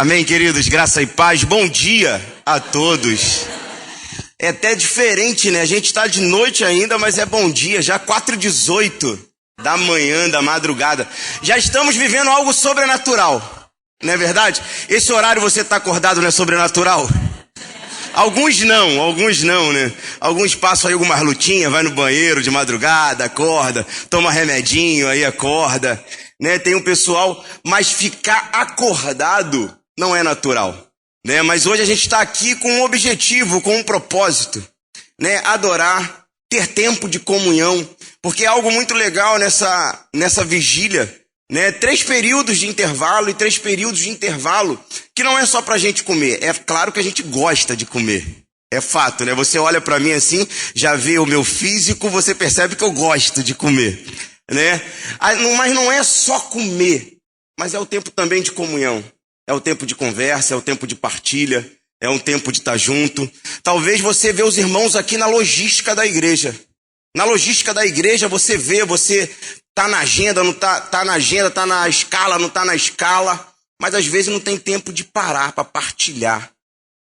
Amém, queridos, graça e paz, bom dia a todos. É até diferente, né? A gente está de noite ainda, mas é bom dia, já 4h18 da manhã, da madrugada. Já estamos vivendo algo sobrenatural, não é verdade? Esse horário você está acordado não é sobrenatural? Alguns não, né? Alguns passam aí algumas lutinhas, vai no banheiro de madrugada, acorda, toma remedinho, aí acorda, né? Tem um pessoal, mas ficar acordado não é natural, né? Mas hoje a gente está aqui com um objetivo, com um propósito, né? Adorar, ter tempo de comunhão, porque é algo muito legal nessa vigília, né? 3 períodos de intervalo e 3 períodos de intervalo, que não é só pra gente comer, é claro que a gente gosta de comer, é fato, né? Você olha pra mim assim, já vê o meu físico, você percebe que eu gosto de comer, né? Mas não é só comer, mas é o tempo também de comunhão. É o tempo de conversa, é o tempo de partilha, é um tempo de estar junto. Talvez você vê os irmãos aqui na logística da igreja. Na logística da igreja você vê, você tá na agenda, não tá na agenda, tá na escala, não tá na escala. Mas às vezes não tem tempo de parar para partilhar.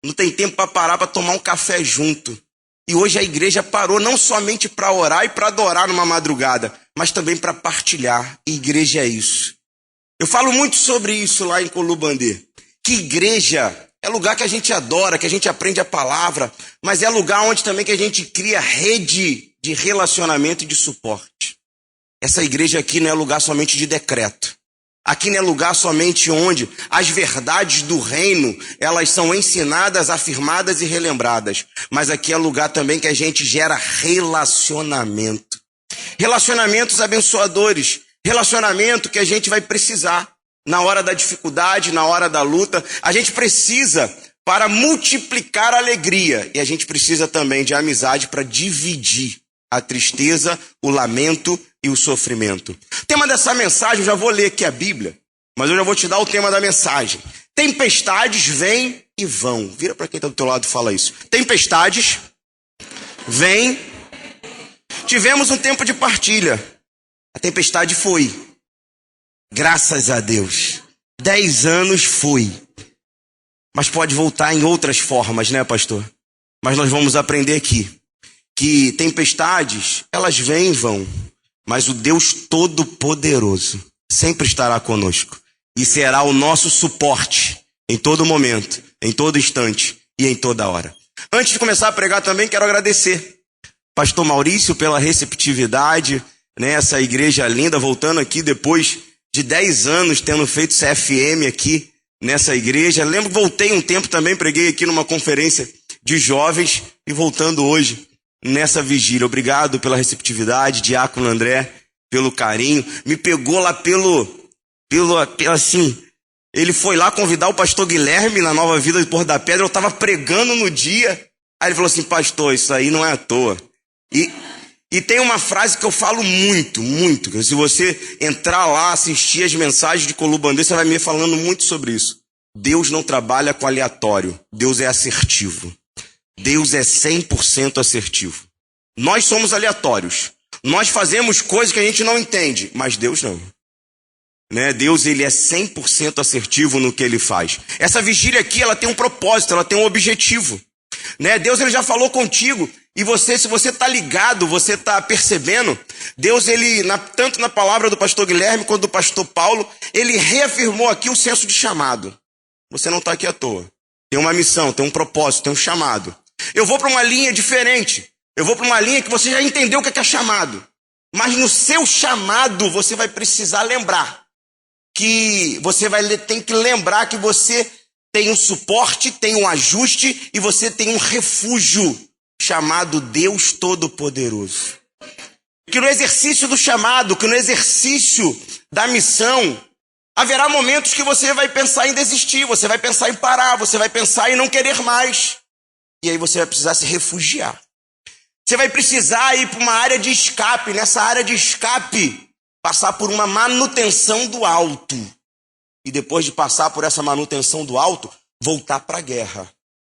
Não tem tempo para parar para tomar um café junto. E hoje a igreja parou não somente para orar e para adorar numa madrugada, mas também para partilhar. E igreja é isso. Eu falo muito sobre isso lá em Colubandê, que igreja é lugar que a gente adora, que a gente aprende a palavra, mas é lugar onde também que a gente cria rede de relacionamento e de suporte. Essa igreja aqui não é lugar somente de decreto. Aqui não é lugar somente onde as verdades do reino, elas são ensinadas, afirmadas e relembradas. Mas aqui é lugar também que a gente gera relacionamento. Relacionamentos abençoadores. Relacionamento que a gente vai precisar na hora da dificuldade, na hora da luta. A gente precisa para multiplicar a alegria. E a gente precisa também de amizade para dividir a tristeza, o lamento e o sofrimento. O tema dessa mensagem, eu já vou ler aqui a Bíblia, mas eu já vou te dar o tema da mensagem. Tempestades vêm e vão. Vira para quem está do teu lado e fala isso. Tempestades vêm. Tivemos um tempo de partilha. A tempestade foi, graças a Deus, 10 anos foi, mas pode voltar em outras formas, né, pastor? Mas nós vamos aprender aqui, que tempestades, elas vêm e vão, mas o Deus Todo-Poderoso sempre estará conosco e será o nosso suporte em todo momento, em todo instante e em toda hora. Antes de começar a pregar também, quero agradecer pastor Maurício pela receptividade, nessa igreja linda, voltando aqui depois de 10 anos tendo feito CFM aqui nessa igreja. Lembro que voltei um tempo também, preguei aqui numa conferência de jovens e voltando hoje nessa vigília. Obrigado pela receptividade, diácono André, pelo carinho. Me pegou lá pelo assim, ele foi lá convidar o pastor Guilherme na Nova Vida de Porto da Pedra, eu estava pregando no dia, aí ele falou assim, pastor, isso aí não é à toa. E tem uma frase que eu falo muito, que se você entrar lá, assistir as mensagens de Colubandê, você vai me falando muito sobre isso. Deus não trabalha com aleatório, Deus é assertivo. Deus é 100% assertivo. Nós somos aleatórios. Nós fazemos coisas que a gente não entende, mas Deus não. Né? Deus, ele é 100% assertivo no que ele faz. Essa vigília aqui, ela tem um propósito, ela tem um objetivo. Né? Deus, ele já falou contigo. E você, se você está ligado, você está percebendo, Deus, ele, tanto na palavra do pastor Guilherme quanto do pastor Paulo, ele reafirmou aqui o senso de chamado. Você não está aqui à toa. Tem uma missão, tem um propósito, tem um chamado. Eu vou para uma linha diferente. Eu vou para uma linha que você já entendeu o que é chamado. Mas no seu chamado, você vai precisar lembrar. Que você tem que lembrar que você tem um suporte, tem um ajuste e você tem um refúgio chamado Deus Todo-Poderoso. Que no exercício do chamado, que no exercício da missão, haverá momentos que você vai pensar em desistir, você vai pensar em parar, você vai pensar em não querer mais. E aí você vai precisar se refugiar. Você vai precisar ir para uma área de escape, nessa área de escape, passar por uma manutenção do alto. E depois de passar por essa manutenção do alto, voltar para a guerra.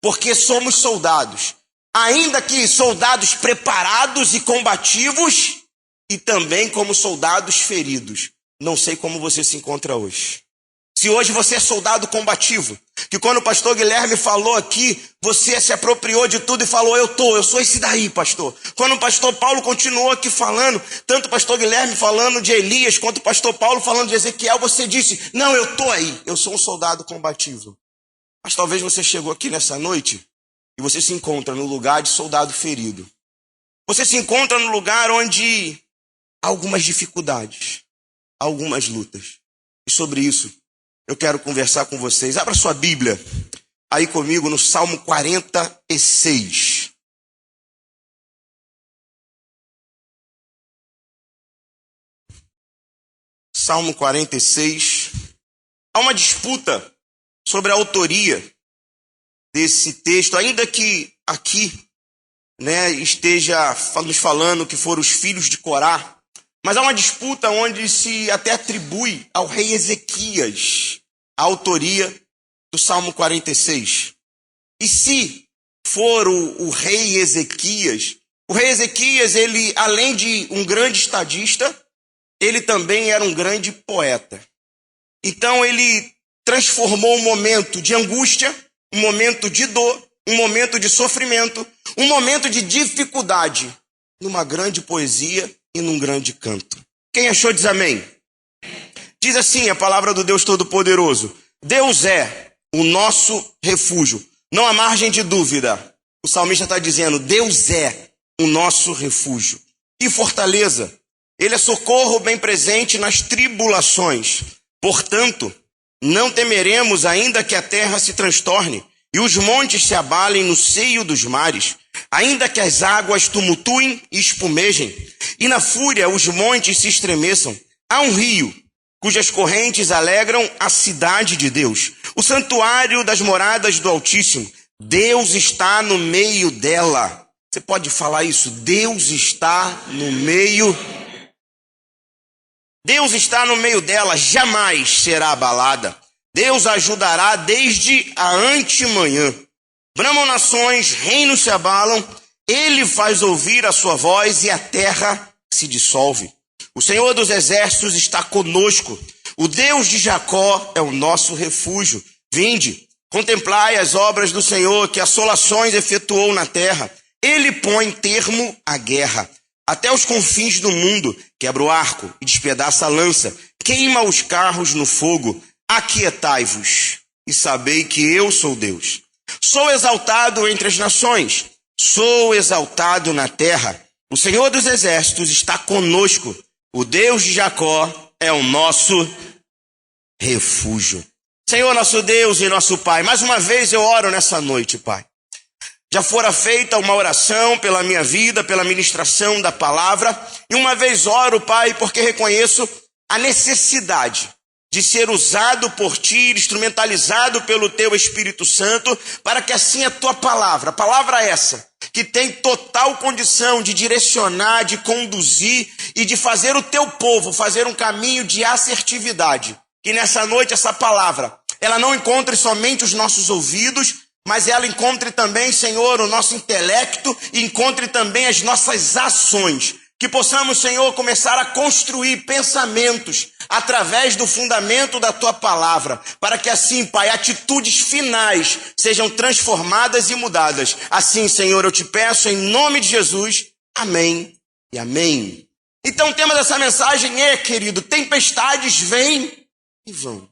Porque somos soldados. Ainda que soldados preparados e combativos, e também como soldados feridos. Não sei como você se encontra hoje. Se hoje você é soldado combativo, que quando o pastor Guilherme falou aqui, você se apropriou de tudo e falou, eu sou esse daí, pastor. Quando o pastor Paulo continuou aqui falando, tanto o pastor Guilherme falando de Elias, quanto o pastor Paulo falando de Ezequiel, você disse, não, eu tô aí, eu sou um soldado combativo. Mas talvez você chegou aqui nessa noite e você se encontra no lugar de soldado ferido. Você se encontra no lugar onde há algumas dificuldades, algumas lutas. E sobre isso, eu quero conversar com vocês. Abra sua Bíblia aí comigo no Salmo 46. Salmo 46. Há uma disputa sobre a autoria desse texto, ainda que aqui, esteja nos falando que foram os filhos de Corá, mas há uma disputa onde se até atribui ao rei Ezequias a autoria do Salmo 46. E se for o rei Ezequias, ele, além de um grande estadista, ele também era um grande poeta. Então ele transformou um momento de angústia, um momento de dor, um momento de sofrimento, um momento de dificuldade, numa grande poesia e num grande canto. Quem achou diz amém. Diz assim a palavra do Deus Todo-Poderoso: Deus é o nosso refúgio. Não há margem de dúvida. O salmista está dizendo, Deus é o nosso refúgio e fortaleza. Ele é socorro bem presente nas tribulações. Portanto, não temeremos ainda que a terra se transtorne e os montes se abalem no seio dos mares, ainda que as águas tumultuem e espumejem, e na fúria os montes se estremeçam. Há um rio, cujas correntes alegram a cidade de Deus, o santuário das moradas do Altíssimo. Deus está no meio dela. Você pode falar isso? Deus está no meio. Deus está no meio dela, jamais será abalada. Deus ajudará desde a antemanhã. Bramam nações, reinos se abalam, ele faz ouvir a sua voz e a terra se dissolve. O Senhor dos exércitos está conosco, o Deus de Jacó é o nosso refúgio. Vinde, contemplai as obras do Senhor, que assolações efetuou na terra. Ele põe termo à guerra, até os confins do mundo, quebra o arco e despedaça a lança, queima os carros no fogo. Aquietai-vos e sabei que eu sou Deus. Sou exaltado entre as nações, sou exaltado na terra. O Senhor dos exércitos está conosco, o Deus de Jacó é o nosso refúgio. Senhor, nosso Deus e nosso Pai, mais uma vez eu oro nessa noite, Pai. Já fora feita uma oração pela minha vida, pela ministração da palavra, e uma vez oro, Pai, porque reconheço a necessidade de ser usado por Ti, instrumentalizado pelo Teu Espírito Santo, para que assim a Tua palavra, a palavra essa, que tem total condição de direcionar, de conduzir e de fazer o Teu povo fazer um caminho de assertividade, que nessa noite essa palavra, ela não encontre somente os nossos ouvidos, mas ela encontre também, Senhor, o nosso intelecto e encontre também as nossas ações. Que possamos, Senhor, começar a construir pensamentos através do fundamento da Tua palavra, para que assim, Pai, atitudes finais sejam transformadas e mudadas. Assim, Senhor, eu te peço em nome de Jesus. Amém e amém. Então o tema dessa mensagem é, querido, tempestades vêm e vão.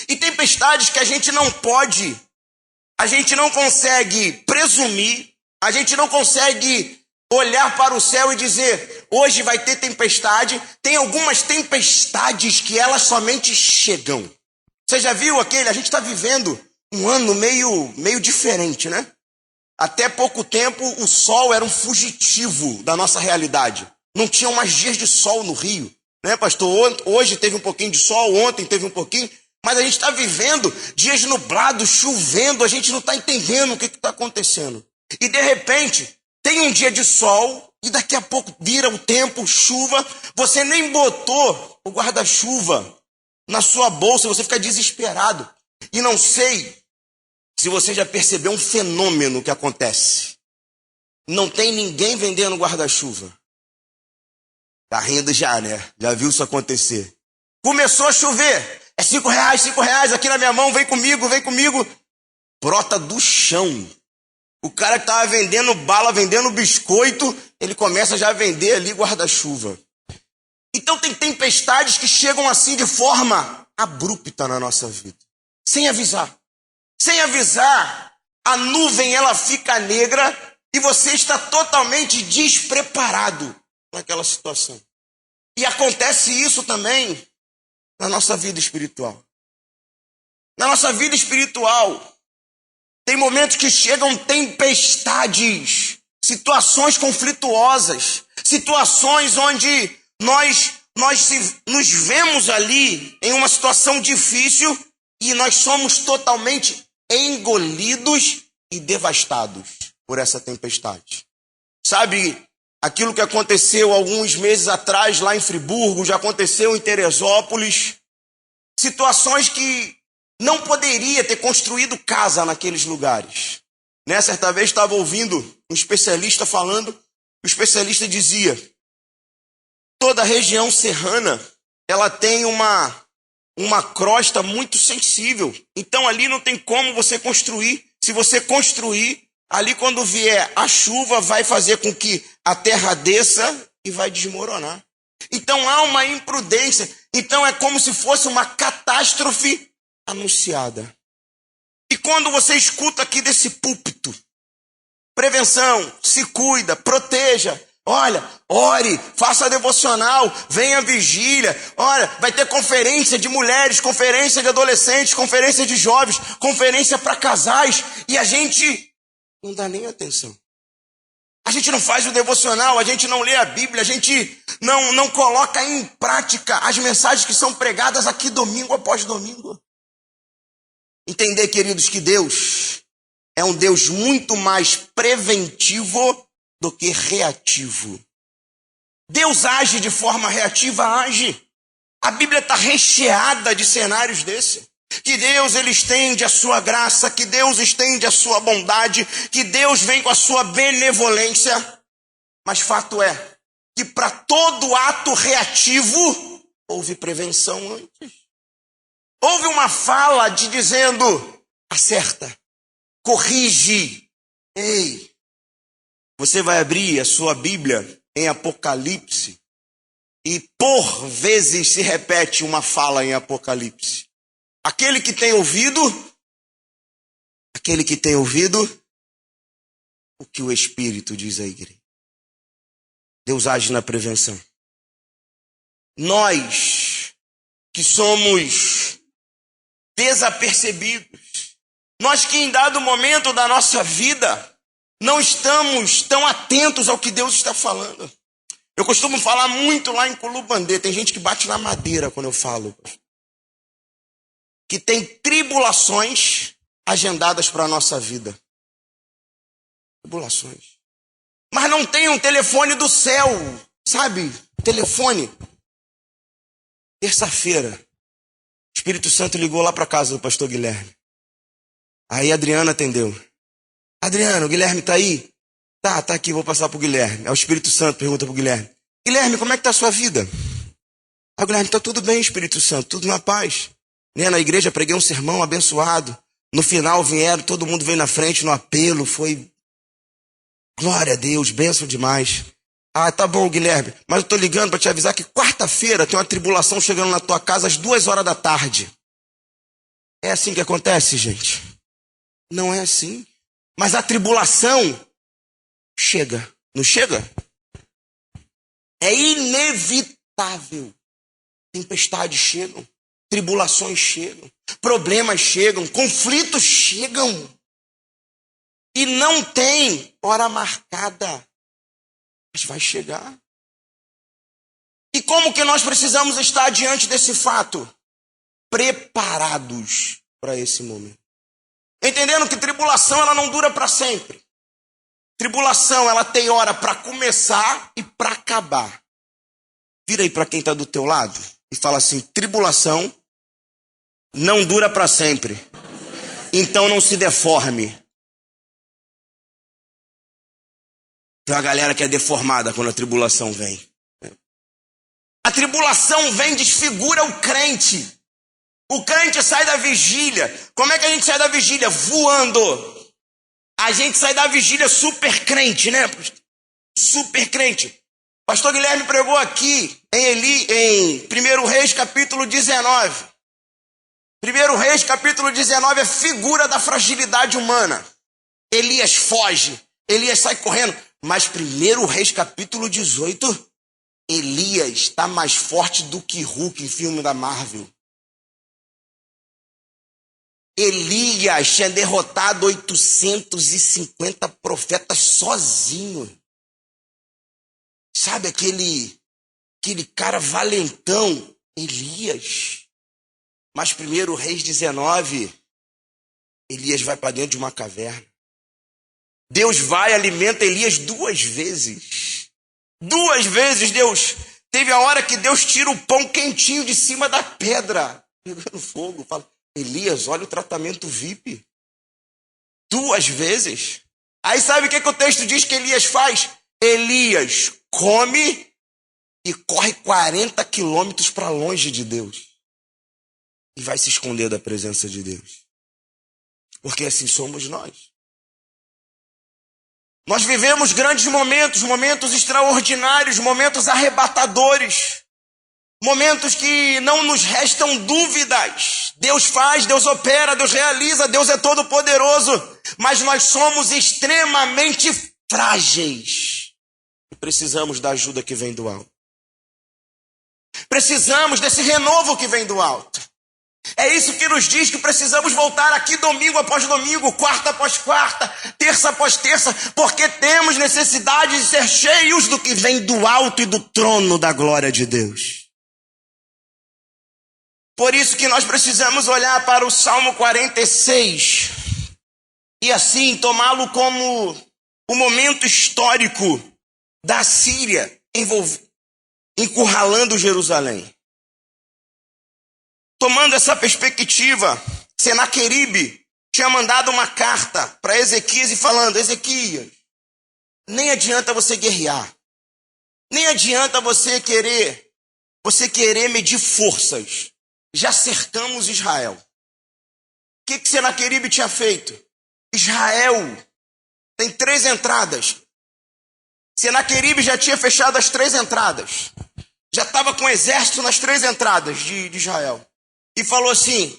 E tempestades que a gente não consegue presumir, a gente não consegue olhar para o céu e dizer, hoje vai ter tempestade. Tem algumas tempestades que elas somente chegam. Você já viu aquele? A gente está vivendo um ano meio diferente, né? Até pouco tempo o sol era um fugitivo da nossa realidade. Não tinham mais dias de sol no Rio, né, pastor? Hoje teve um pouquinho de sol, ontem teve um pouquinho, mas a gente está vivendo dias nublados, chovendo, a gente não está entendendo o que está acontecendo. E de repente tem um dia de sol e daqui a pouco vira o tempo, chuva, você nem botou o guarda-chuva na sua bolsa, você fica desesperado. E não sei se você já percebeu um fenômeno que acontece. Não tem ninguém vendendo guarda-chuva. Tá rindo já, né? Já viu isso acontecer. Começou a chover, É R$ 5 aqui na minha mão, vem comigo. Brota do chão. O cara que estava vendendo bala, vendendo biscoito, ele começa já a vender ali guarda-chuva. Então tem tempestades que chegam assim de forma abrupta na nossa vida. Sem avisar. Sem avisar, a nuvem ela fica negra e você está totalmente despreparado naquela situação. E acontece isso também na nossa vida espiritual. Na nossa vida espiritual, tem momentos que chegam tempestades, situações conflituosas, situações onde nós nos vemos ali em uma situação difícil e nós somos totalmente engolidos e devastados por essa tempestade. Sabe, aquilo que aconteceu alguns meses atrás lá em Friburgo, já aconteceu em Teresópolis, situações que não poderia ter construído casa naqueles lugares. Certa vez estava ouvindo um especialista falando, o especialista dizia, toda a região serrana, ela tem uma crosta muito sensível. Então ali não tem como você construir. Se você construir, ali quando vier a chuva, vai fazer com que a terra desça e vai desmoronar. Então há uma imprudência. Então é como se fosse uma catástrofe anunciada. E quando você escuta aqui desse púlpito, prevenção, se cuida, proteja, olha, ore, faça devocional, venha vigília, olha, vai ter conferência de mulheres, conferência de adolescentes, conferência de jovens, conferência para casais, e a gente não dá nem atenção. A gente não faz o devocional, a gente não lê a Bíblia, a gente não coloca em prática as mensagens que são pregadas aqui domingo após domingo. Entender, queridos, que Deus é um Deus muito mais preventivo do que reativo. Deus age de forma reativa, age. A Bíblia está recheada de cenários desse. Que Deus ele estende a sua graça, que Deus estende a sua bondade, que Deus vem com a sua benevolência. Mas fato é que para todo ato reativo, houve prevenção antes. Houve uma fala de dizendo, acerta, corrige. Ei, você vai abrir a sua Bíblia em Apocalipse e por vezes se repete uma fala em Apocalipse. Aquele que tem ouvido, o que o Espírito diz à igreja. Deus age na prevenção. Nós que somos desapercebidos, nós que em dado momento da nossa vida não estamos tão atentos ao que Deus está falando. Eu costumo falar muito lá em Culubandê, tem gente que bate na madeira quando eu falo, que tem tribulações agendadas para a nossa vida. Tribulações. Mas não tem um telefone do céu, sabe? Telefone. Terça-feira, o Espírito Santo ligou lá para casa do pastor Guilherme. Aí a Adriana atendeu. Adriana, o Guilherme tá aí? Tá aqui, vou passar pro Guilherme. Aí o Espírito Santo pergunta pro Guilherme. Guilherme, como é que tá a sua vida? Aí o Guilherme, tá tudo bem, Espírito Santo, tudo na paz. Na igreja preguei um sermão abençoado. No final vieram, todo mundo veio na frente no apelo, foi glória a Deus, bênção demais. Ah, tá bom, Guilherme, mas eu tô ligando para te avisar que quarta-feira tem uma tribulação chegando na tua casa às 2 horas da tarde. É assim que acontece, gente? Não é assim. Mas a tribulação chega, não chega? É inevitável. Tempestades chegam, tribulações chegam, problemas chegam, conflitos chegam. E não tem hora marcada, mas vai chegar. E como que nós precisamos estar diante desse fato? Preparados para esse momento. Entendendo que tribulação ela não dura para sempre. Tribulação ela tem hora para começar e para acabar. Vira aí para quem está do teu lado e fala assim, tribulação não dura para sempre. Então não se deforme. Tem uma galera que é deformada quando a tribulação vem. A tribulação vem, desfigura o crente. O crente sai da vigília. Como é que a gente sai da vigília? Voando. A gente sai da vigília super crente, né? Super crente. Pastor Guilherme pregou aqui em 1 Reis capítulo 19. 1 Reis capítulo 19 é figura da fragilidade humana. Elias foge, Elias sai correndo. Mas 1 Reis capítulo 18, Elias está mais forte do que Hulk em filme da Marvel. Elias tinha derrotado 850 profetas sozinho. Sabe aquele cara valentão? Elias. Mas 1 Reis 19, Elias vai para dentro de uma caverna. Deus vai e alimenta Elias 2 vezes. 2 vezes Deus. Teve a hora que Deus tira o pão quentinho de cima da pedra. Pegando fogo. Fala, Elias, olha o tratamento VIP. 2 vezes. Aí sabe o que o texto diz que Elias faz? Elias come e corre 40 quilômetros para longe de Deus. E vai se esconder da presença de Deus. Porque assim somos nós. Nós vivemos grandes momentos, momentos extraordinários, momentos arrebatadores. Momentos que não nos restam dúvidas. Deus faz, Deus opera, Deus realiza, Deus é todo poderoso. Mas nós somos extremamente frágeis. E precisamos da ajuda que vem do alto. Precisamos desse renovo que vem do alto. É isso que nos diz que precisamos voltar aqui domingo após domingo, quarta após quarta, terça após terça, porque temos necessidade de ser cheios do que vem do alto e do trono da glória de Deus. Por isso que nós precisamos olhar para o Salmo 46 e assim tomá-lo como o momento histórico da Síria encurralando Jerusalém. Tomando essa perspectiva, Senaqueribe tinha mandado uma carta para Ezequias e falando, Ezequias, nem adianta você guerrear, nem adianta você querer medir forças. Já cercamos Israel. O que Senaqueribe tinha feito? Israel tem 3 entradas. Senaqueribe já tinha fechado as 3 entradas. Já estava com exército nas 3 entradas de Israel. E falou assim,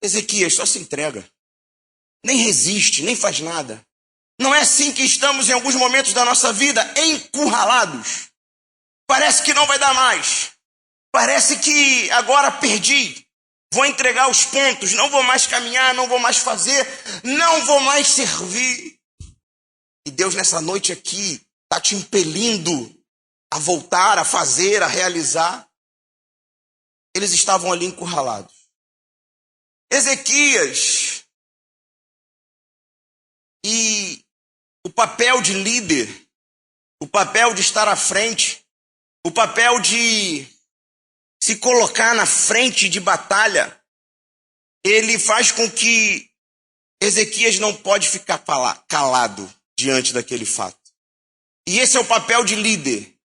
Ezequias, só se entrega. Nem resiste, nem faz nada. Não é assim que estamos em alguns momentos da nossa vida, encurralados. Parece que não vai dar mais. Parece que agora perdi. Vou entregar os pontos, não vou mais caminhar, não vou mais fazer, não vou mais servir. E Deus nessa noite aqui está te impelindo a voltar, a fazer, a realizar. Eles estavam ali encurralados. Ezequias e o papel de líder, o papel de estar à frente, o papel de se colocar na frente de batalha, ele faz com que Ezequias não pode ficar calado diante daquele fato. E esse é o papel de líder.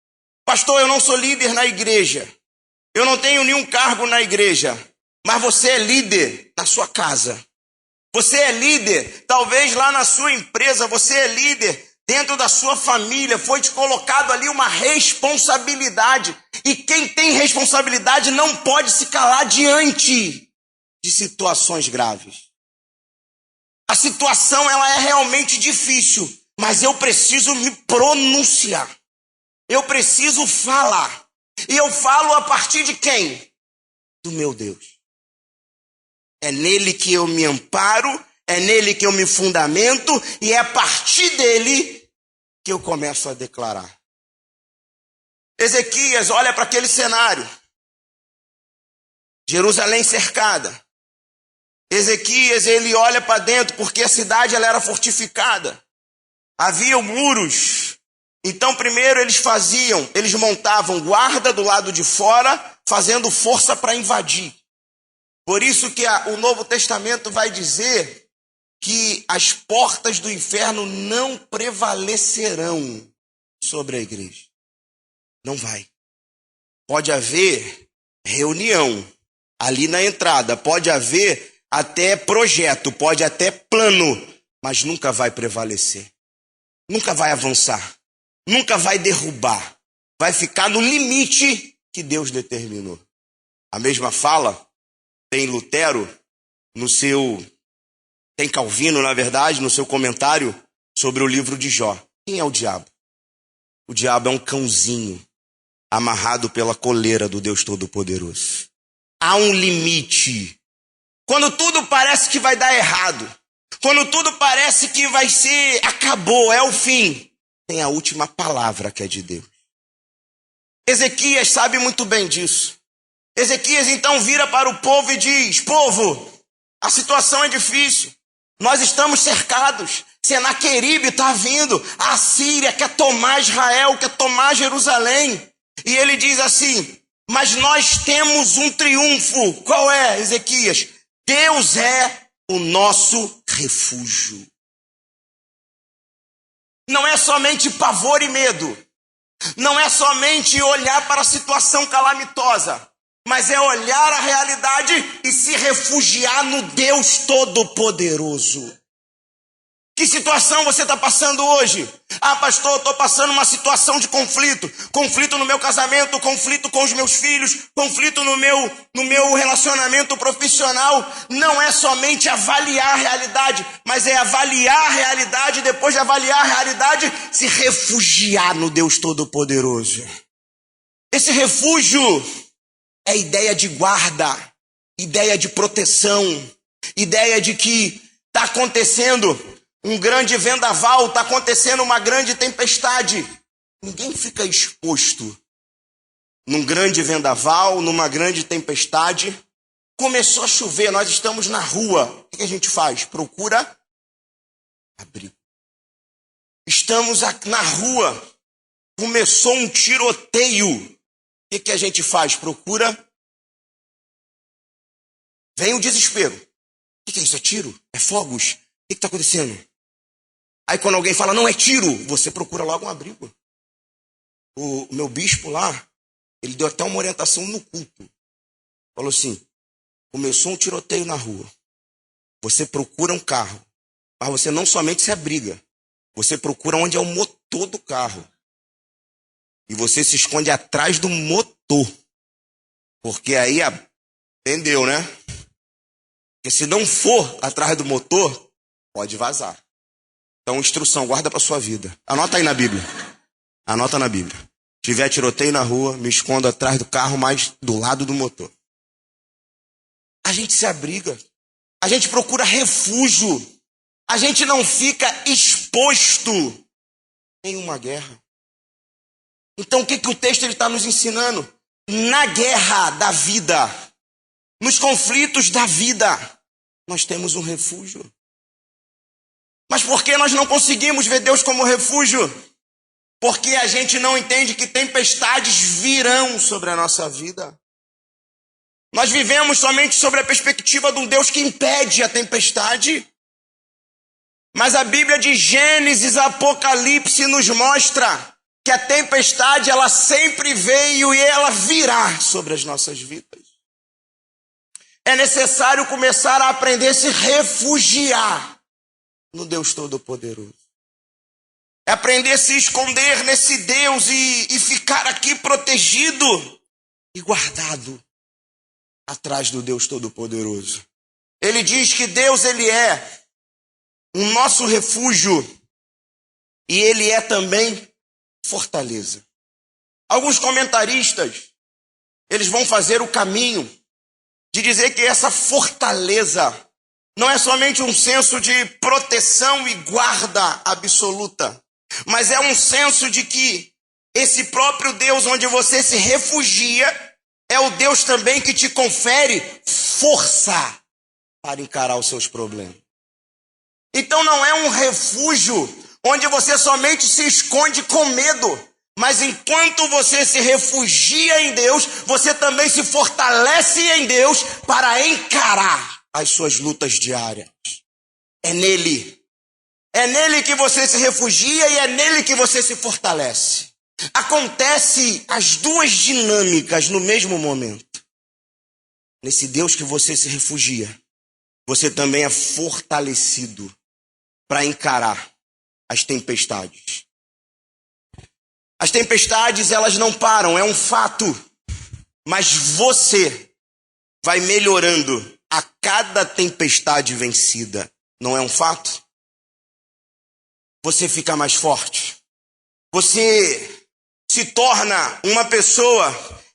Pastor, eu não sou líder na igreja. Eu não tenho nenhum cargo na igreja. Mas você é líder na sua casa. Você é líder, talvez lá na sua empresa. Você é líder dentro da sua família. Foi te colocado ali uma responsabilidade. E quem tem responsabilidade não pode se calar diante de situações graves. A situação ela é realmente difícil, mas eu preciso me pronunciar. Eu preciso falar. E eu falo a partir de quem? Do meu Deus. É nele que eu me amparo, é nele que eu me fundamento, e é a partir dele que eu começo a declarar. Ezequias olha para aquele cenário. Jerusalém cercada. Ezequias, ele olha para dentro, porque a cidade ela era fortificada. Havia muros. Então, primeiro eles montavam guarda do lado de fora, fazendo força para invadir. Por isso que o Novo Testamento vai dizer que as portas do inferno não prevalecerão sobre a igreja. Não vai. Pode haver reunião, Ali na entrada pode haver até projeto, pode até plano, mas nunca vai prevalecer. Nunca vai avançar. Nunca vai derrubar. Vai ficar no limite que Deus determinou. A mesma fala tem Lutero tem Calvino, na verdade, no seu comentário sobre o livro de Jó. Quem é o diabo? O diabo é um cãozinho amarrado pela coleira do Deus Todo-Poderoso. Há um limite. Quando tudo parece que vai dar errado, quando tudo parece que vai ser, acabou, é o fim, tem a última palavra que é de Deus. Ezequias sabe muito bem disso. Ezequias então vira para o povo e diz: povo, a situação é difícil. Nós estamos cercados. Senaqueribe está vindo. A Síria quer tomar Israel, quer tomar Jerusalém. E ele diz assim: mas nós temos um triunfo. Qual é, Ezequias? Deus é o nosso refúgio. Não é somente pavor e medo. Não é somente olhar para a situação calamitosa. Mas é olhar a realidade e se refugiar no Deus Todo-Poderoso. Que situação você está passando hoje? Ah, pastor, eu estou passando uma situação de conflito. Conflito no meu casamento, conflito com os meus filhos, conflito no meu relacionamento profissional. Não é somente avaliar a realidade, mas é avaliar a realidade e depois de avaliar a realidade, se refugiar no Deus Todo-Poderoso. Esse refúgio é ideia de guarda, ideia de proteção, ideia de que está acontecendo um grande vendaval, está acontecendo uma grande tempestade. Ninguém fica exposto num grande vendaval, numa grande tempestade. Começou a chover, nós estamos na rua. O que a gente faz? Procura abrigo. Estamos na rua, começou um tiroteio. O que a gente faz? Procura. Vem o desespero. O que é isso? É tiro? É fogos? O que está acontecendo? Aí quando alguém fala, não é tiro, você procura logo um abrigo. O meu bispo lá, ele deu até uma orientação no culto. Falou assim: começou um tiroteio na rua. Você procura um carro. Mas você não somente se abriga. Você procura onde é o motor do carro. E você se esconde atrás do motor. Porque aí, entendeu, né? Porque se não for atrás do motor, pode vazar. Então, instrução, guarda para sua vida. Anota aí na Bíblia. Anota na Bíblia. Se tiver tiroteio na rua, me escondo atrás do carro, mas do lado do motor. A gente se abriga. A gente procura refúgio. A gente não fica exposto em uma guerra. Então, o que o texto está nos ensinando? Na guerra da vida, nos conflitos da vida, nós temos um refúgio. Mas por que nós não conseguimos ver Deus como refúgio? Porque a gente não entende que tempestades virão sobre a nossa vida. Nós vivemos somente sobre a perspectiva de um Deus que impede a tempestade. Mas a Bíblia de Gênesis, Apocalipse nos mostra que a tempestade, ela sempre veio e ela virá sobre as nossas vidas. É necessário começar a aprender a se refugiar no Deus Todo-Poderoso. É aprender a se esconder nesse Deus e ficar aqui protegido e guardado atrás do Deus Todo-Poderoso. Ele diz que Deus, ele é o nosso refúgio e ele é também fortaleza. Alguns comentaristas, eles vão fazer o caminho de dizer que essa fortaleza não é somente um senso de proteção e guarda absoluta, mas é um senso de que esse próprio Deus onde você se refugia é o Deus também que te confere força para encarar os seus problemas. Então não é um refúgio onde você somente se esconde com medo, mas enquanto você se refugia em Deus, você também se fortalece em Deus para encarar as suas lutas diárias. É nele que você se refugia e é nele que você se fortalece. Acontece as duas dinâmicas no mesmo momento. nesse Deus que você se refugia, você também é fortalecido para encarar as tempestades. As tempestades, elas não param, é um fato. Mas você vai melhorando a cada tempestade vencida. Não é um fato? Você fica mais forte. Você se torna uma pessoa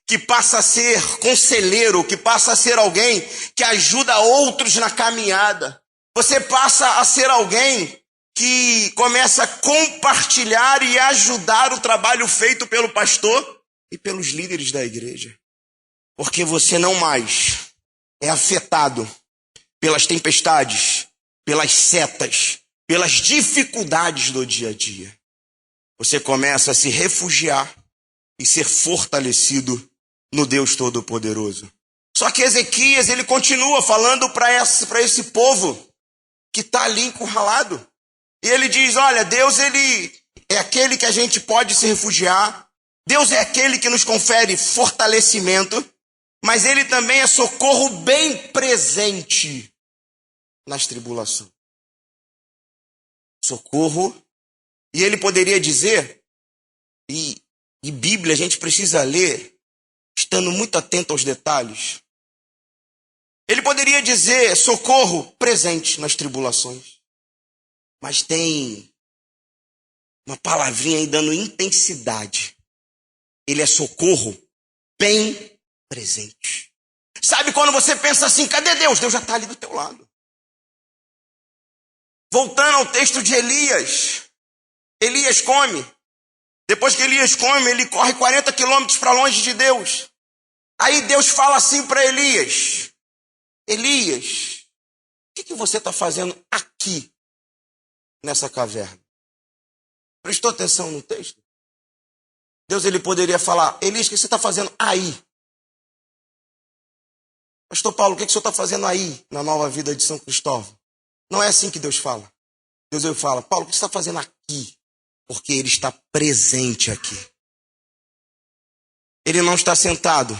que passa a ser conselheiro, que passa a ser alguém que ajuda outros na caminhada. Você passa a ser alguém que começa a compartilhar e ajudar o trabalho feito pelo pastor e pelos líderes da igreja. Porque você não mais é afetado pelas tempestades, pelas setas, pelas dificuldades do dia a dia. Você começa a se refugiar e ser fortalecido no Deus Todo-Poderoso. Só que Ezequias, ele continua falando para esse povo que está ali encurralado. E ele diz, olha, Deus, ele é aquele que a gente pode se refugiar. Deus é aquele que nos confere fortalecimento. Mas ele também é socorro bem presente nas tribulações. Socorro. E ele poderia dizer, e Bíblia a gente precisa ler, estando muito atento aos detalhes. Ele poderia dizer socorro presente nas tribulações. Mas tem uma palavrinha aí dando intensidade. Ele é socorro bem presente. Sabe quando você pensa assim, cadê Deus? Deus já está ali do teu lado. Voltando ao texto de Elias. Elias come. Depois que Elias come, ele corre 40 quilômetros para longe de Deus. Aí Deus fala assim para Elias. Elias, o que você está fazendo aqui, nessa caverna? Prestou atenção no texto? Deus, ele poderia falar, Elias, o que você está fazendo aí? Pastor Paulo, o que o senhor está fazendo aí, na nova vida de São Cristóvão? Não é assim que Deus fala. Deus ele fala, Paulo, o que você está fazendo aqui? Porque ele está presente aqui. Ele não está sentado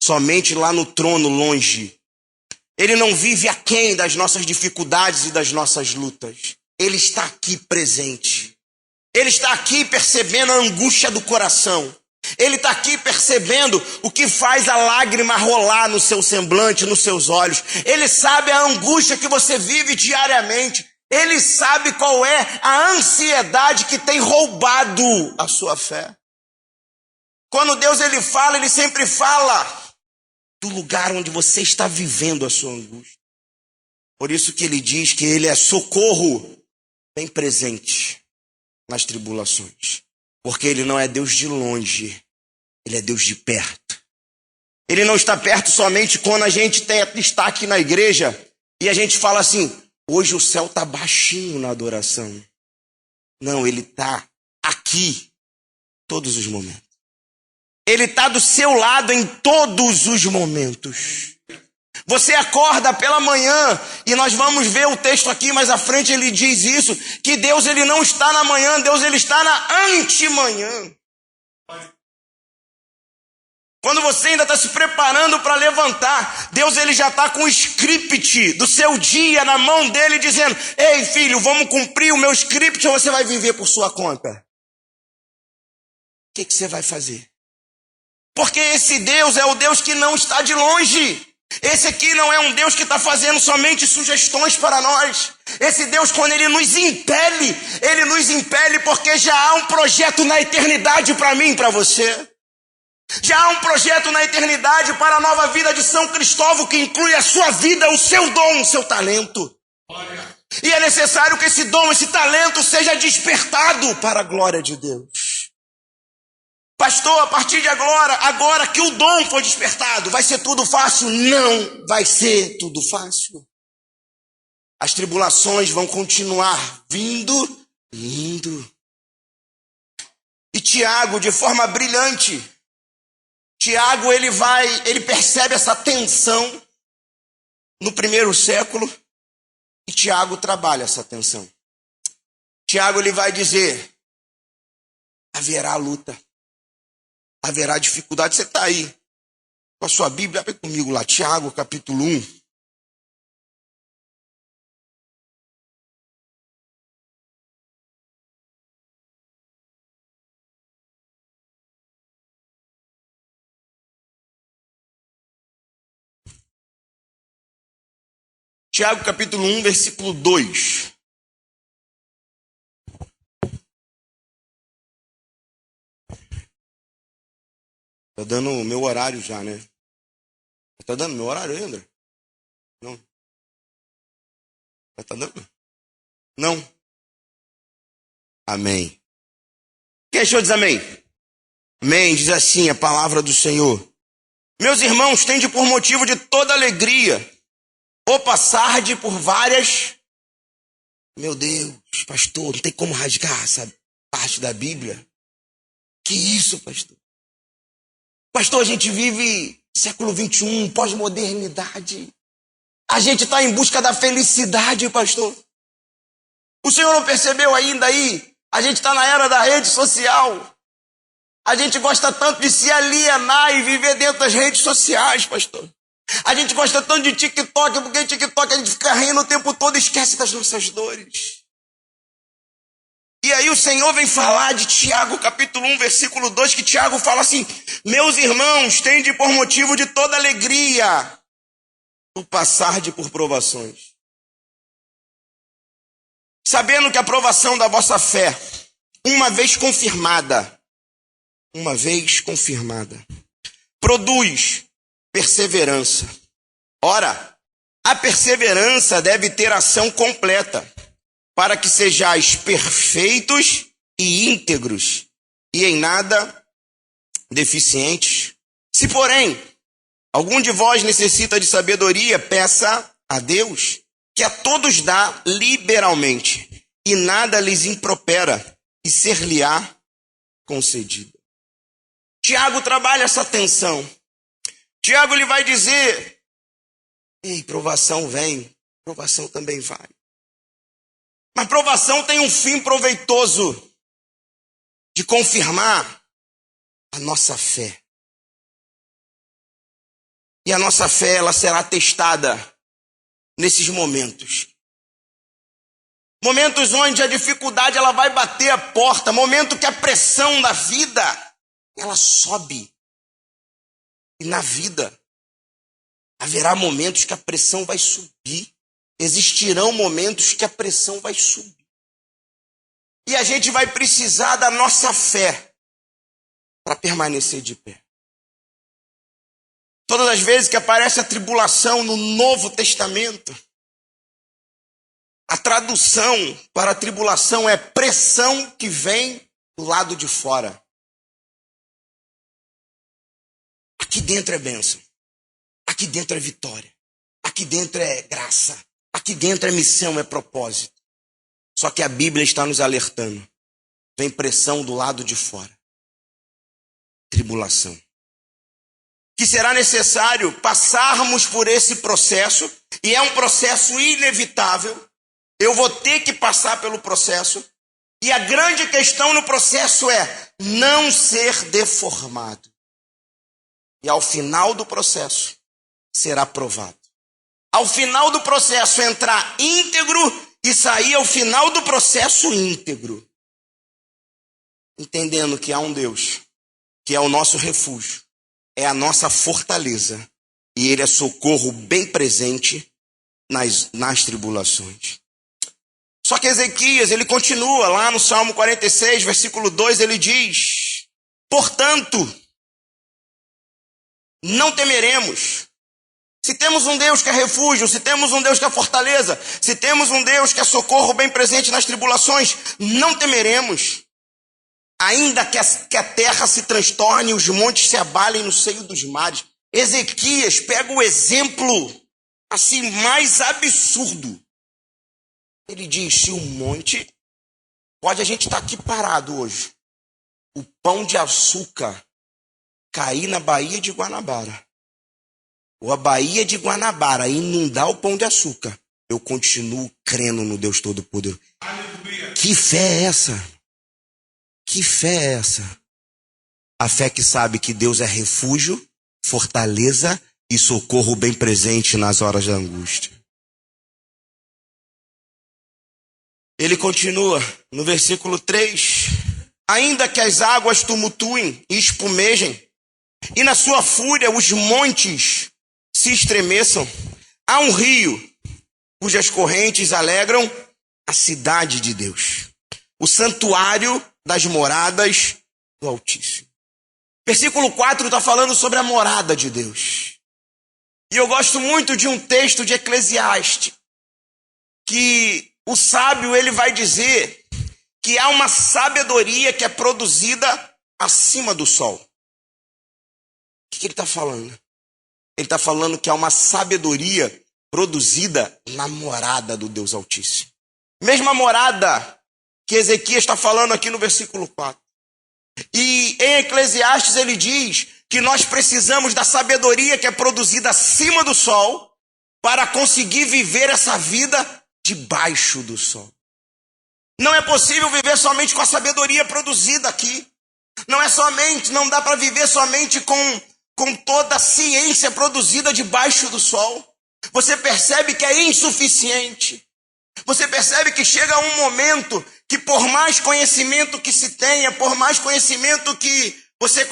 somente lá no trono longe. Ele não vive aquém das nossas dificuldades e das nossas lutas. Ele está aqui presente. Ele está aqui percebendo a angústia do coração. Ele está aqui percebendo o que faz a lágrima rolar no seu semblante, nos seus olhos. Ele sabe a angústia que você vive diariamente. Ele sabe qual é a ansiedade que tem roubado a sua fé. Quando Deus ele fala, ele sempre fala do lugar onde você está vivendo a sua angústia. Por isso que ele diz que ele é socorro bem presente nas tribulações. Porque ele não é Deus de longe, ele é Deus de perto. Ele não está perto somente quando a gente está aqui na igreja e a gente fala assim, hoje o céu está baixinho na adoração. Não, ele está aqui todos os momentos. Ele está do seu lado em todos os momentos. Você acorda pela manhã, e nós vamos ver o texto aqui mais à frente, ele diz isso, que Deus ele não está na manhã, Deus ele está na antemanhã. Quando você ainda está se preparando para levantar, Deus ele já está com o script do seu dia na mão dele, dizendo, ei filho, vamos cumprir o meu script ou você vai viver por sua conta? O que você vai fazer? Porque esse Deus é o Deus que não está de longe. Esse aqui não é um Deus que está fazendo somente sugestões para nós. Esse Deus, quando ele nos impele porque já há um projeto na eternidade para mim e para você. Já há um projeto na eternidade para a nova vida de São Cristóvão que inclui a sua vida, o seu dom, o seu talento. E é necessário que esse dom, esse talento seja despertado para a glória de Deus. Pastor, a partir de agora que o dom foi despertado, vai ser tudo fácil? Não vai ser tudo fácil. As tribulações vão continuar vindo. E Tiago, de forma brilhante, Tiago ele percebe essa tensão no primeiro século e Tiago trabalha essa tensão. Tiago ele vai dizer, haverá luta. Haverá dificuldade, você está aí. Com a sua Bíblia, abre comigo lá, Tiago, capítulo 1. Tiago, capítulo 1, versículo 2. Tá dando o meu horário já, né? Tá dando meu horário aí, André? Não. Tá dando? Não. Amém. Quem achou diz amém? Amém. Diz assim a palavra do Senhor. Meus irmãos, tende por motivo de toda alegria, ou passarde por várias... Meu Deus, pastor, não tem como rasgar essa parte da Bíblia? Que isso, pastor? Pastor, a gente vive século 21, pós-modernidade. A gente está em busca da felicidade, pastor. O senhor não percebeu ainda aí? A gente está na era da rede social. A gente gosta tanto de se alienar e viver dentro das redes sociais, pastor. A gente gosta tanto de TikTok, porque TikTok a gente fica rindo o tempo todo e esquece das nossas dores. E aí o Senhor vem falar de Tiago, capítulo 1, versículo 2, que Tiago fala assim: meus irmãos, tende por motivo de toda alegria o passarde por provações, sabendo que a provação da vossa fé, uma vez confirmada, produz perseverança. Ora, a perseverança deve ter ação completa, para que sejais perfeitos e íntegros, e em nada deficientes. Se, porém, algum de vós necessita de sabedoria, peça a Deus, que a todos dá liberalmente, e nada lhes impropera, e ser-lhe-á concedido. Tiago trabalha essa tensão. Tiago lhe vai dizer: ei, provação vem, provação também vai. Mas provação tem um fim proveitoso de confirmar a nossa fé. E a nossa fé, ela será testada nesses momentos. Momentos onde a dificuldade ela vai bater a porta, momento que a pressão da vida ela sobe. E na vida haverá momentos que a pressão vai subir. Existirão momentos que a pressão vai subir. E a gente vai precisar da nossa fé para permanecer de pé. Todas as vezes que aparece a tribulação no Novo Testamento, a tradução para a tribulação é pressão que vem do lado de fora. Aqui dentro é bênção. Aqui dentro é vitória. Aqui dentro é graça. Aqui dentro é missão, é propósito. Só que a Bíblia está nos alertando. Vem pressão do lado de fora. Tribulação. Que será necessário passarmos por esse processo, e é um processo inevitável. Eu vou ter que passar pelo processo. E a grande questão no processo é não ser deformado. E ao final do processo, será provado. Ao final do processo, entrar íntegro e sair ao final do processo íntegro. Entendendo que há um Deus, que é o nosso refúgio, é a nossa fortaleza, e Ele é socorro bem presente nas tribulações. Só que Ezequias, ele continua lá no Salmo 46, versículo 2, ele diz: portanto, não temeremos. Se temos um Deus que é refúgio, se temos um Deus que é fortaleza, se temos um Deus que é socorro bem presente nas tribulações, não temeremos. Ainda que a terra se transtorne e os montes se abalem no seio dos mares. Ezequias pega o exemplo assim mais absurdo. Ele diz: se o monte, pode a gente estar aqui parado hoje, o pão de açúcar cair na Baía de Guanabara, ou a Baía de Guanabara inundar o pão de açúcar, eu continuo crendo no Deus Todo-Poderoso. Que fé é essa? Que fé é essa? A fé que sabe que Deus é refúgio, fortaleza e socorro bem presente nas horas da angústia. Ele continua no versículo 3. Ainda que as águas tumultuem e espumejem, e na sua fúria os montes se estremeçam, há um rio cujas correntes alegram a cidade de Deus, o santuário das moradas do Altíssimo. Versículo 4 está falando sobre a morada de Deus. E eu gosto muito de um texto de Eclesiastes, que o sábio ele vai dizer que há uma sabedoria que é produzida acima do sol. O que ele está falando? Ele está falando que há uma sabedoria produzida na morada do Deus Altíssimo. Mesma morada que Ezequias está falando aqui no versículo 4. E em Eclesiastes ele diz que nós precisamos da sabedoria que é produzida acima do sol para conseguir viver essa vida debaixo do sol. Não é possível viver somente com a sabedoria produzida aqui. Não dá para viver somente com toda a ciência produzida debaixo do sol. Você percebe que é insuficiente. Você percebe que chega um momento que por mais conhecimento que se tenha, por mais conhecimento que você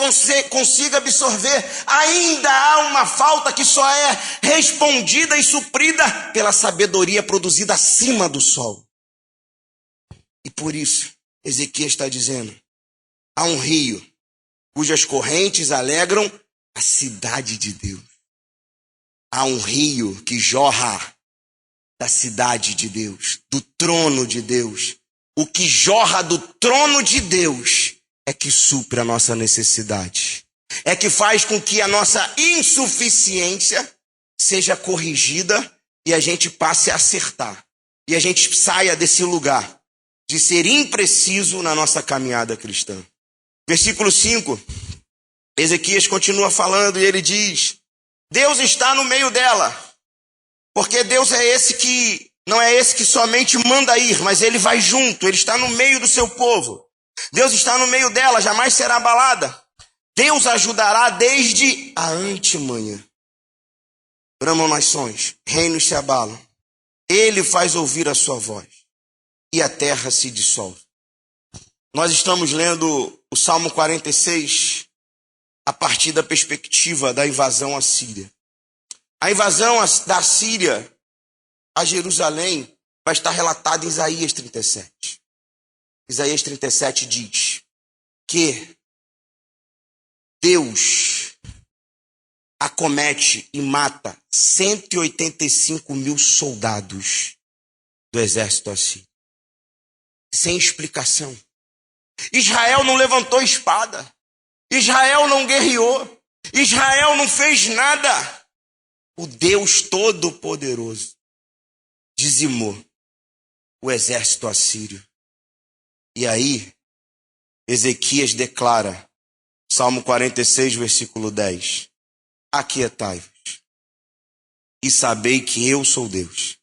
consiga absorver, ainda há uma falta que só é respondida e suprida pela sabedoria produzida acima do sol. E por isso, Ezequias está dizendo, há um rio cujas correntes alegram a cidade de Deus. Há um rio que jorra da cidade de Deus, do trono de Deus. O que jorra do trono de Deus é que supre a nossa necessidade. É que faz com que a nossa insuficiência seja corrigida e a gente passe a acertar. E a gente saia desse lugar de ser impreciso na nossa caminhada cristã. Versículo 5, Ezequias continua falando e ele diz, Deus está no meio dela, porque Deus é esse que, não é esse que somente manda ir, mas ele vai junto, ele está no meio do seu povo. Deus está no meio dela, jamais será abalada. Deus ajudará desde a antemanhã. Bramam nações, reinos se abalam. Ele faz ouvir a sua voz e a terra se dissolve. Nós estamos lendo o Salmo 46 a partir da perspectiva da invasão à Síria. A invasão da Síria a Jerusalém vai estar relatada em Isaías 37. Isaías 37 diz que Deus acomete e mata 185 mil soldados do exército assírio. Sem explicação. Israel não levantou espada. Israel não guerreou. Israel não fez nada. O Deus Todo-Poderoso dizimou o exército assírio. E aí, Ezequias declara, Salmo 46, versículo 10, aquietai-vos e sabei que eu sou Deus.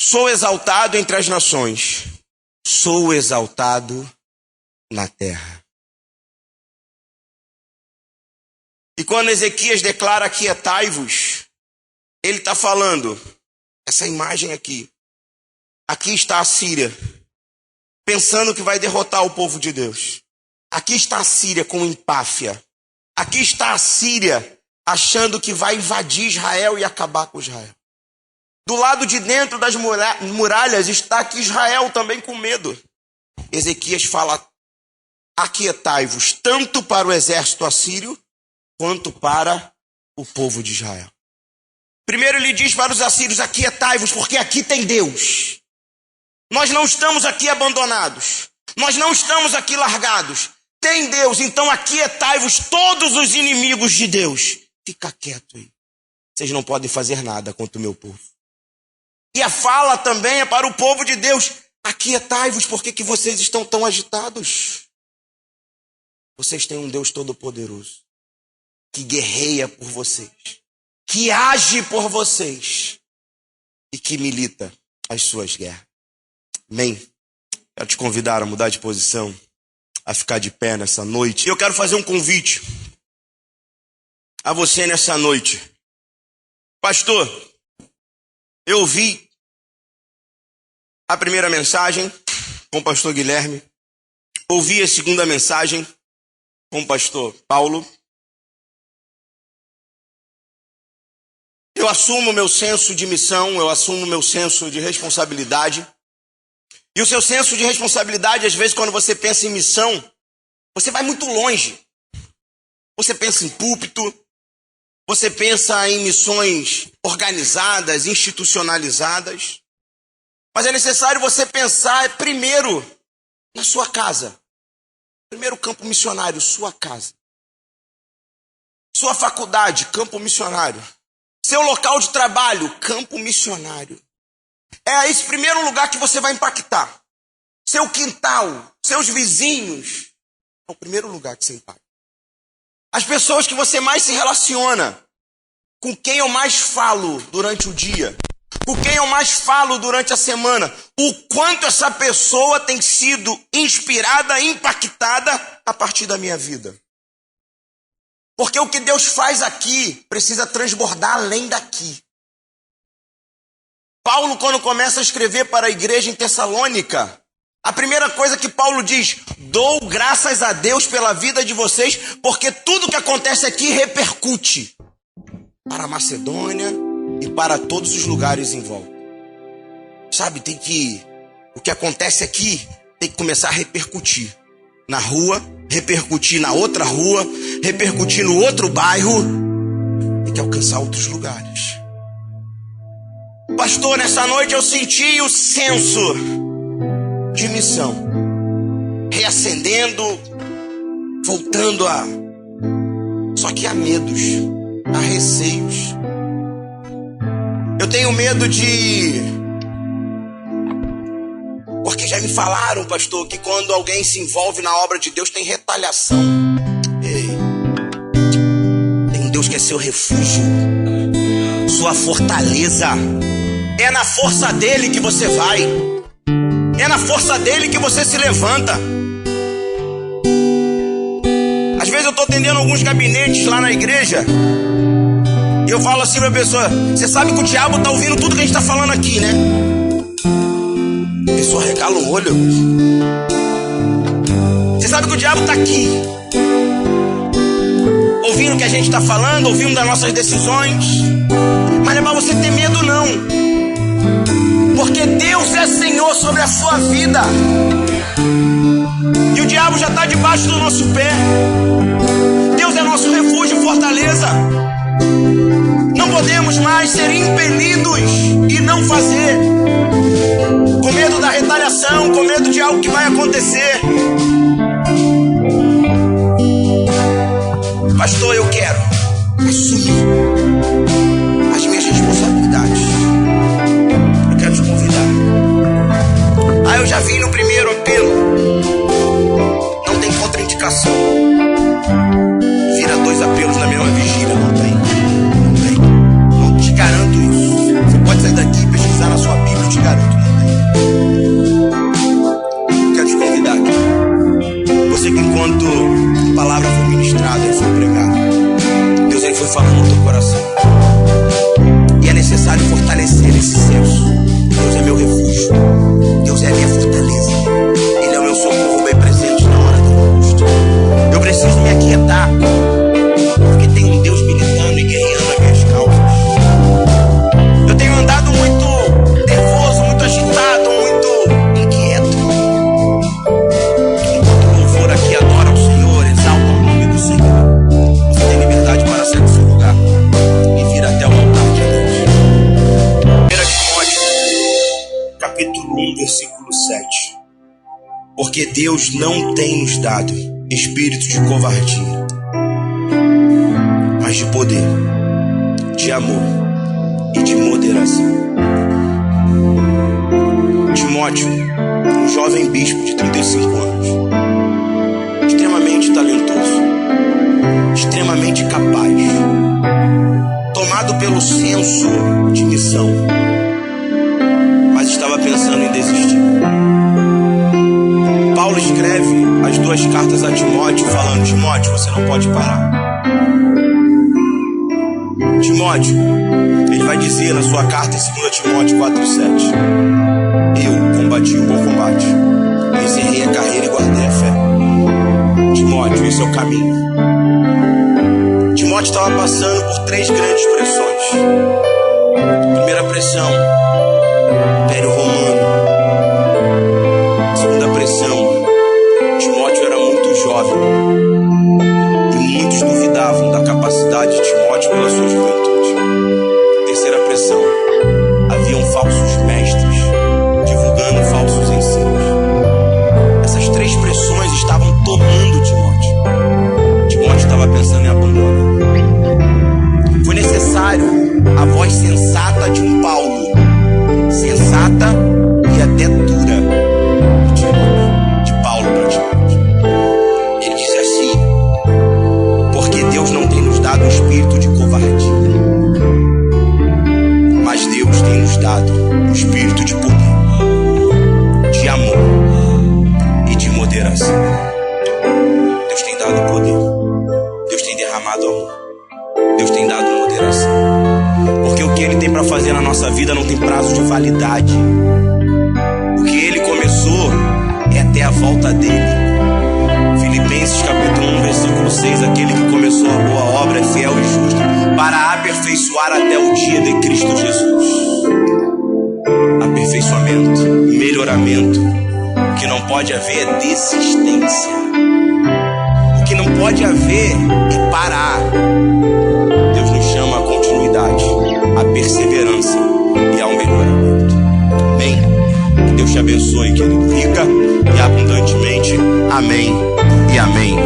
Sou exaltado entre as nações, sou exaltado na terra. E quando Ezequias declara aquietai-vos, ele está falando, essa imagem aqui está a Síria, pensando que vai derrotar o povo de Deus. Aqui está a Síria com empáfia. Aqui está a Síria achando que vai invadir Israel e acabar com Israel. Do lado de dentro das muralhas está aqui Israel também com medo. Ezequias fala, aquietai-vos tanto para o exército assírio quanto para o povo de Israel. Primeiro ele diz para os assírios, aquietai-vos, porque aqui tem Deus. Nós não estamos aqui abandonados. Nós não estamos aqui largados. Tem Deus, então aquietai-vos todos os inimigos de Deus. Fica quieto aí. Vocês não podem fazer nada contra o meu povo. E a fala também é para o povo de Deus. Aquietai-vos, por que vocês estão tão agitados? Vocês têm um Deus Todo-Poderoso que guerreia por vocês, que age por vocês e que milita as suas guerras. Amém? Quero te convidar a mudar de posição, a ficar de pé nessa noite. E eu quero fazer um convite. a você nessa noite. Pastor, eu ouvi a primeira mensagem com o pastor Guilherme, ouvi a segunda mensagem com o pastor Paulo. Eu assumo meu senso de missão, eu assumo meu senso de responsabilidade. E o seu senso de responsabilidade, às vezes, quando você pensa em missão, você vai muito longe. Você pensa em púlpito, você pensa em missões organizadas, institucionalizadas. Mas é necessário você pensar primeiro na sua casa. Primeiro campo missionário, sua casa. Sua faculdade, campo missionário. Seu local de trabalho, campo missionário. É esse primeiro lugar que você vai impactar. Seu quintal, seus vizinhos. É o primeiro lugar que você impacta. As pessoas que você mais se relaciona. Com quem eu mais falo durante o dia. Com quem eu mais falo durante a semana. O quanto essa pessoa tem sido inspirada, impactada a partir da minha vida. Porque o que Deus faz aqui precisa transbordar além daqui. Paulo, quando começa a escrever para a igreja em Tessalônica, a primeira coisa que Paulo diz: dou graças a Deus pela vida de vocês, porque tudo que acontece aqui repercute para a Macedônia e para todos os lugares em volta. Sabe, o que acontece aqui tem que começar a repercutir na rua, repercutir na outra rua, repercutir no outro bairro, tem que alcançar outros lugares. Pastor, nessa noite eu senti o senso de missão reacendendo, voltando a... Só que há medos, há receios. Eu tenho medo porque já me falaram, pastor, que quando alguém se envolve na obra de Deus tem retaliação. Ei, tem um Deus que é seu refúgio, sua fortaleza. É na força dele que você vai. É na força dele que você se levanta. Às vezes eu estou atendendo alguns gabinetes lá na igreja e eu falo assim pra pessoa: você sabe que o diabo está ouvindo tudo que a gente está falando aqui, né? A pessoa regala o olho. Você sabe que o diabo está aqui, ouvindo o que a gente está falando, ouvindo das nossas decisões. Mas não é para você ter medo, não. Porque Deus é Senhor sobre a sua vida. E o diabo já está debaixo do nosso pé. Deus é nosso refúgio e fortaleza. Não podemos mais ser impelidos e não fazer. Com medo da retaliação, com medo de algo que vai acontecer. Pastor, eu quero assumir as minhas responsabilidades. Eu quero te convidar. Eu já vi no primeiro apelo. Não tem contraindicação. Vira 2 apelos na mesma vigília. Não tem. Não te garanto isso. Você pode sair daqui e pesquisar na sua Bíblia. Eu te garanto. Eu quero te convidar aqui. Você que enquanto a palavra foi ministrada e foi pregada, Deus aí foi falando no teu coração. E é necessário fortalecer esse senso. Deus é meu refúgio. Deus é a minha fortaleza. Ele é o meu socorro bem presente na hora do angústia. Eu preciso me aquietar, porque tem um Deus militando e guerreando as minhas causas. Eu tenho andado muito nervoso, muito agitado, muito inquieto. Enquanto o louvor aqui adora ao Senhor, exalta o nome do Senhor, você tem liberdade para sair do seu lugar e vir até o altar de Deus. 1 Timóteo, capítulo 1, versículo 7. Porque Deus não tem nos dado espírito de covardia, mas de poder, de amor e de moderação. Timóteo, um jovem bispo de 35 anos, extremamente talentoso, extremamente capaz, tomado pelo senso de missão, mas estava pensando em desistir. Paulo escreve as 2 cartas a Timóteo falando: Timóteo, você não pode parar. Timóteo, ele vai dizer na sua carta em 2 Timóteo 4,7: eu combati o bom combate, encerrei a carreira e guardei a fé. Timóteo, esse é o caminho. Timóteo estava passando por 3 grandes pressões. Primeira pressão, Império Romano. Segunda pressão, Timóteo era muito jovem e muitos duvidavam da capacidade de Timóteo pela sua juventude. Terceira pressão, haviam falsos mestres divulgando falsos ensinos. Essas 3 pressões estavam tomando Timóteo. Timóteo estava pensando em abandono. Foi necessário a voz sensata de um Paulo, sensata e até dura, de Paulo para Timóteo. Ele disse assim: porque Deus não tem nos dado um espírito de covardia, mas Deus tem nos dado um espírito de poder, de amor e de moderação. Deus tem dado poder, Deus tem derramado amor, Deus tem dado moderação. Porque o que Ele tem para fazer na nossa vida não tem prazo de validade. O que Ele começou é até a volta dEle. Filipenses capítulo 1, versículo 6: aquele que começou a boa obra é fiel e justo para aperfeiçoar até o dia de Cristo Jesus. Aperfeiçoamento, melhoramento. O que não pode haver é desistência. O que não pode haver é parar. Deus nos chama à continuidade, à perseverança e ao melhoramento. Amém? Que Deus te abençoe, querido, rica e abundantemente. Amém e amém.